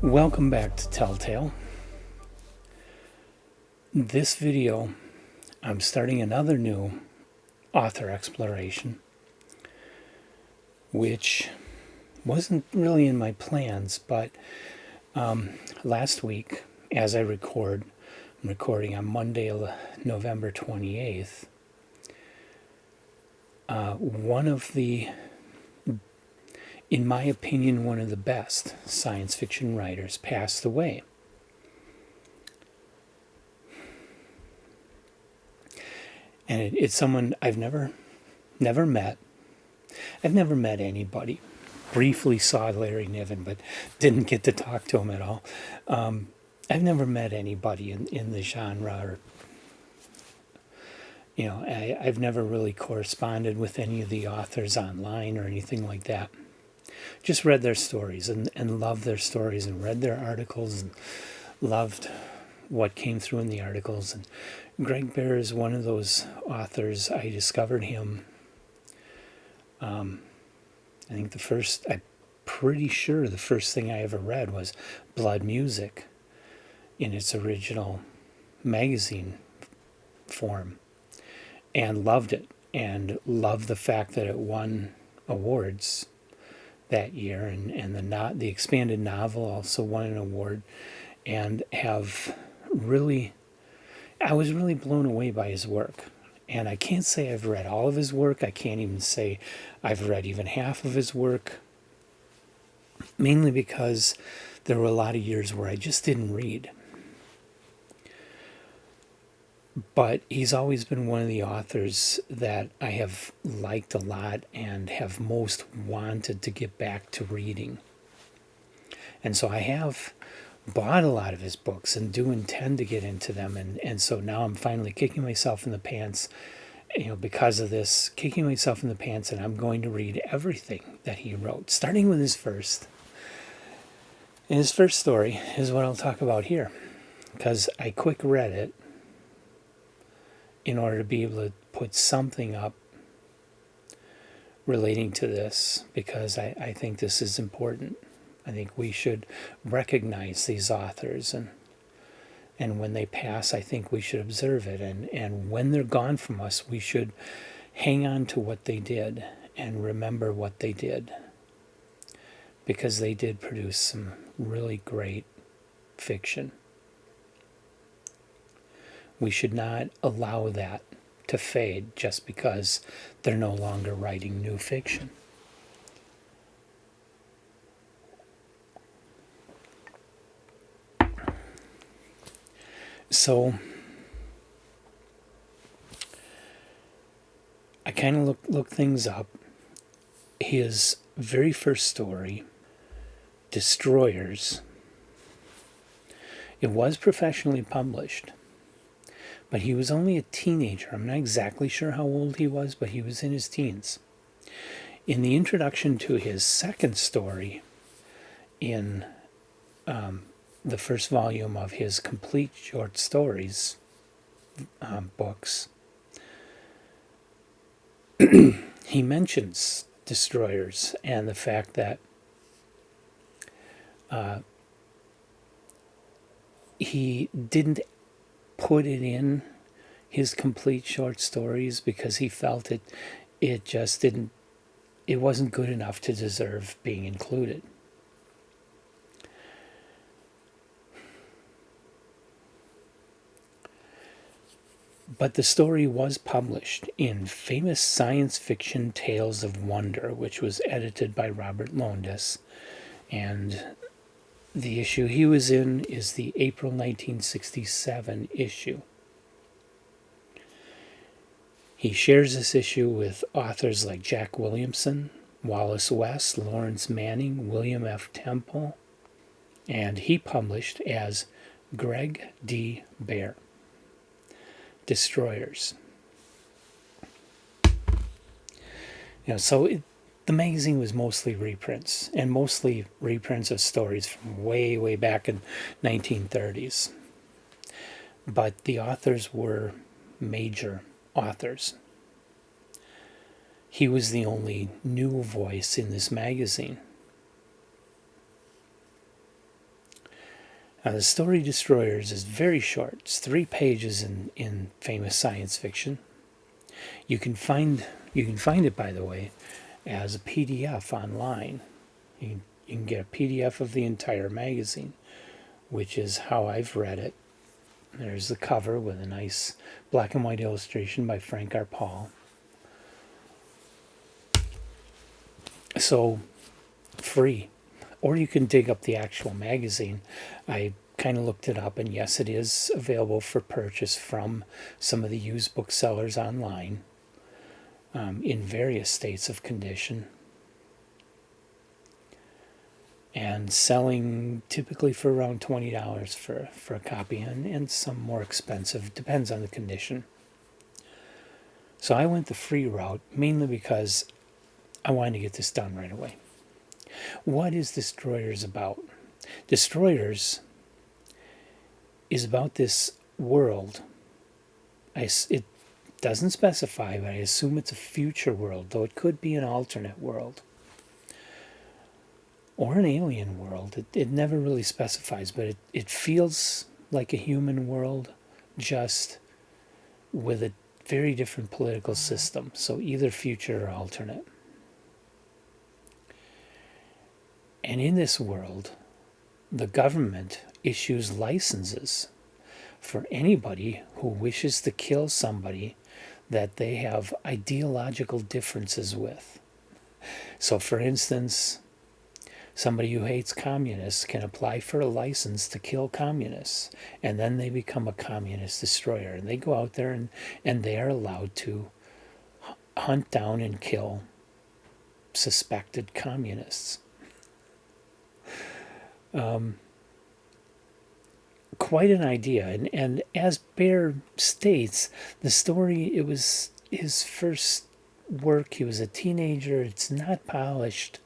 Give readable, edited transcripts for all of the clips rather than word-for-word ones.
Welcome back to Telltale. This video, I'm starting another new author exploration, which wasn't really in my plans, but last week, as I'm recording on Monday, November 28th, one of the, in my opinion, one of the best science fiction writers passed away. And it's someone I've never met. I've never met anybody. Briefly saw Larry Niven, but didn't get to talk to him at all. I've never met anybody in the genre, or I've never really corresponded with any of the authors online or anything like that. Just read their stories and loved their stories and read their articles and loved what came through in the articles. And Greg Bear is one of those authors. I discovered him, I think I'm pretty sure the first thing I ever read was Blood Music in its original magazine form, and loved it, and loved the fact that it won awards that year, and the expanded novel also won an award, and I was really blown away by his work. And I can't say I've read all of his work. I can't even say I've read even half of his work, mainly because there were a lot of years where I just didn't read. But he's always been one of the authors that I have liked a lot and have most wanted to get back to reading. And so I have bought a lot of his books and do intend to get into them. And so now I'm finally kicking myself in the pants, because of this, kicking myself in the pants, and I'm going to read everything that he wrote, starting with his first. And his first story is what I'll talk about here, because I quick read it in order to be able to put something up relating to this, because I think this is important. I think we should recognize these authors, and when they pass, I think we should observe it. And when they're gone from us, we should hang on to what they did and remember what they did, because they did produce some really great fiction. We should not allow that to fade just because they're no longer writing new fiction. So I kind of look things up. His very first story, Destroyers, it was professionally published, but he was only a teenager. I'm not exactly sure how old he was, but he was in his teens. In the introduction to his second story, in the first volume of his complete short stories books, he mentions Destroyers and the fact that he didn't put it in his complete short stories because he felt it just didn't, it wasn't good enough to deserve being included. But the story was published in Famous Science Fiction Tales of Wonder, which was edited by Robert Lowndes. And the issue he was in is the April 1967 issue. He shares this issue with authors like Jack Williamson, Wallace West, Lawrence Manning, William F. Temple, and he published as Greg D. Bear. Destroyers. The magazine was mostly reprints, and mostly reprints of stories from way, way back in 1930s. But the authors were major authors. He was the only new voice in this magazine. The story Destroyers is very short. It's 3 pages in famous science fiction. You can find it, by the way, as a PDF online. You can get a PDF of the entire magazine, which is how I've read it. There's the cover with a nice black and white illustration by Frank R. Paul. So, free. Or you can dig up the actual magazine. I kind of looked it up, and yes, it is available for purchase from some of the used booksellers online in various states of condition, and selling typically for around $20 for a copy, and some more expensive, depends on the condition. So I went the free route mainly because I wanted to get this done right away. What is Destroyers about? Destroyers is about this world. It doesn't specify, but I assume it's a future world, though it could be an alternate world or an alien world. It never really specifies, but it feels like a human world, just with a very different political system. So either future or alternate. And in this world, the government issues licenses for anybody who wishes to kill somebody that they have ideological differences with. So, for instance, somebody who hates communists can apply for a license to kill communists, and then they become a communist destroyer. And they go out there and they are allowed to hunt down and kill suspected communists. Quite an idea. And as Bear states, the story, it was his first work. He was a teenager. It's not polished.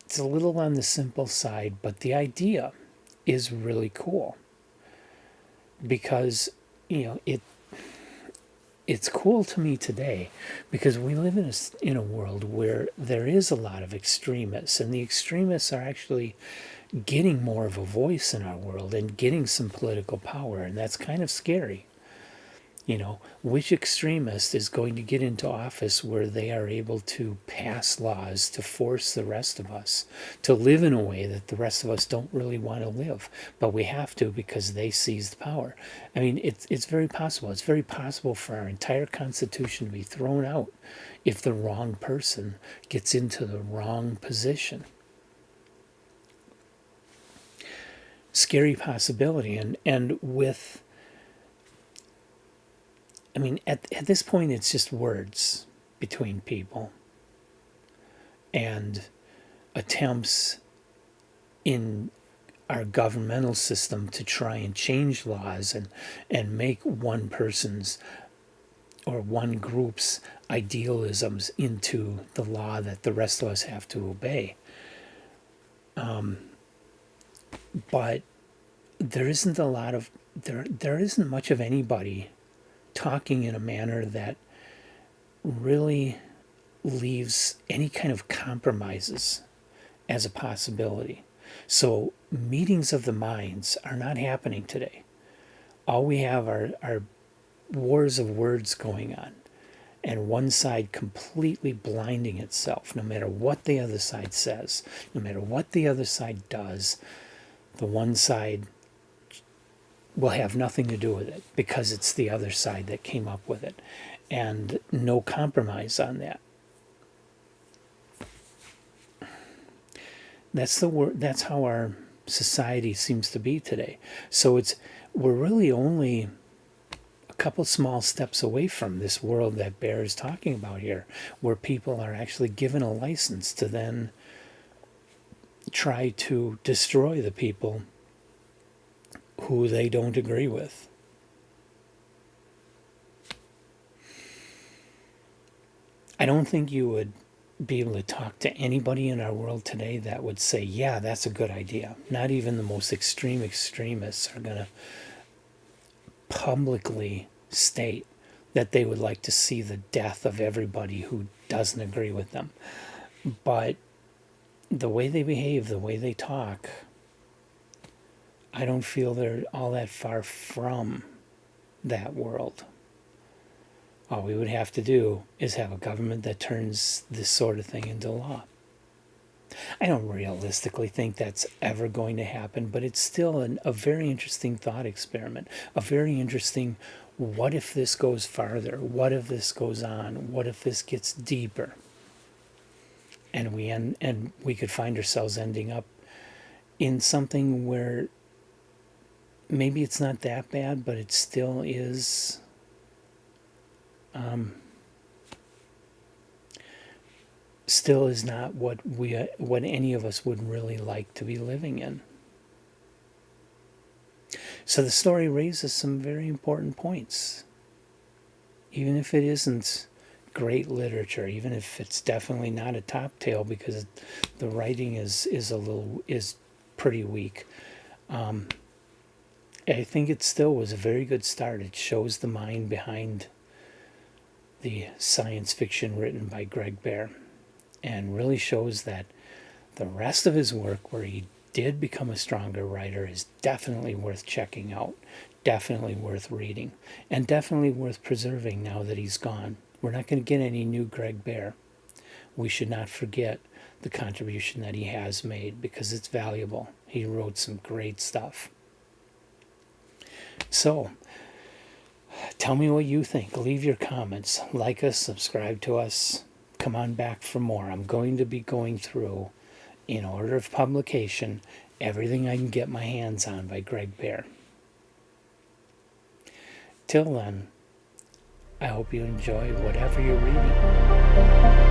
It's a little on the simple side, but the idea is really cool. Because, it's cool to me today because we live in a world where there is a lot of extremists, and the extremists are actually getting more of a voice in our world and getting some political power, and that's kind of scary. Which extremist is going to get into office where they are able to pass laws to force the rest of us to live in a way that the rest of us don't really want to live, but we have to because they seized power. I mean, it's very possible. It's very possible for our entire Constitution to be thrown out if the wrong person gets into the wrong position. Scary possibility. And with, at this point, it's just words between people and attempts in our governmental system to try and change laws and make one person's or one group's idealisms into the law that the rest of us have to obey. But there isn't there isn't much of anybody talking in a manner that really leaves any kind of compromises as a possibility. So meetings of the minds are not happening today. All we have are wars of words going on, and one side completely blinding itself. No matter what the other side says, no matter what the other side does, the one side will have nothing to do with it because it's the other side that came up with it, and no compromise on that. That's how our society seems to be today. So we're really only a couple small steps away from this world that Bear is talking about here, where people are actually given a license to then try to destroy the people who they don't agree with. I don't think you would be able to talk to anybody in our world today that would say, yeah, that's a good idea. Not even the most extreme extremists are going to publicly state that they would like to see the death of everybody who doesn't agree with them. But the way they behave, the way they talk, I don't feel they're all that far from that world. All we would have to do is have a government that turns this sort of thing into law. I don't realistically think that's ever going to happen, but it's still a very interesting thought experiment. A very interesting, what if this goes farther? What if this goes on? What if this gets deeper? And we could find ourselves ending up in something where maybe it's not that bad, but it still is not what any of us would really like to be living in. So the story raises some very important points, even if it isn't great literature, even if it's definitely not a top tale because the writing is pretty weak. I think it still was a very good start. It shows the mind behind the science fiction written by Greg Bear, and really shows that the rest of his work, where he did become a stronger writer, is definitely worth checking out, definitely worth reading, and definitely worth preserving now that he's gone. We're not going to get any new Greg Bear. We should not forget the contribution that he has made because it's valuable. He wrote some great stuff. So, tell me what you think. Leave your comments. Like us, subscribe to us. Come on back for more. I'm going to be going through, in order of publication, everything I can get my hands on by Greg Bear. Till then, I hope you enjoy whatever you're reading.